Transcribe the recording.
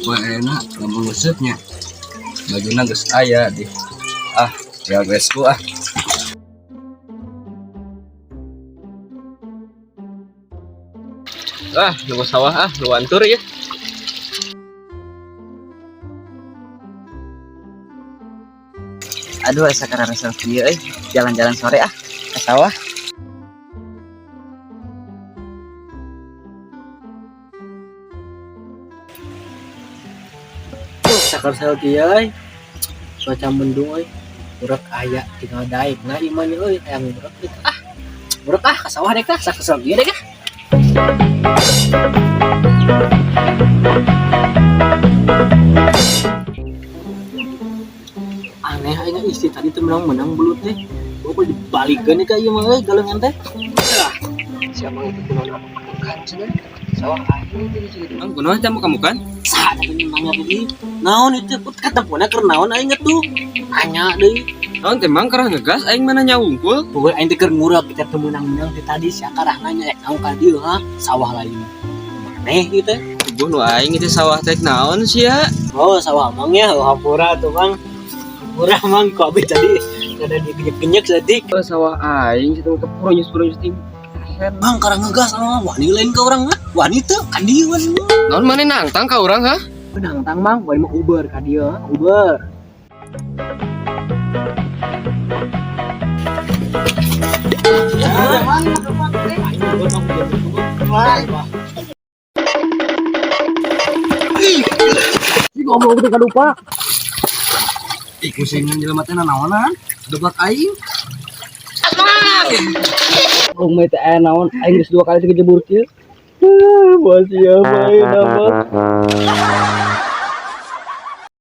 poe enak ngomong ngusutnya baguna geus aya di ya guysku nunggu sawah lu antur ya. Aduh, asa karana selfie jalan-jalan sore ke sawah. Sakar selfie cuaca mendung burak aya tinggal daik nah iman yang burak ke sawah deh kah sakar selfie deh kah. Aneh aja istri tadi tuh menang belut teh gue dibalikkan nih kayak mah galengan teh Siapa itu kunaon kan cenah sawah aing itu jadi kunaon kamu kan saat tadi nanya tadi naon itu ketepuna keur naon aing tuh nanya deui naon teh mang kerah ngegas aing mana nyaungkul pokoknya aing teh keur ngurap kita teu menang-menang teh tadi sakarah nanya naon ka dieu sawah lain maneh ieu teh tubuh nu aing itu sawah teh naon sia oh sawah mang ya hampura tuh mang hampura mang kok abis tadi ada dikenyek sedik sawah aing itu kepuro nyus ting bang karang ngegas wani lain ke orang wani teh kan dieu naon maneh nangtang ka urang nangtang mang wani mah Uber ka dieu Uber ngomong udah lupa pusing jelema teh naonan debat aing mah teh aya naon aing geus 2 kali kejebur kieu bos ieu mah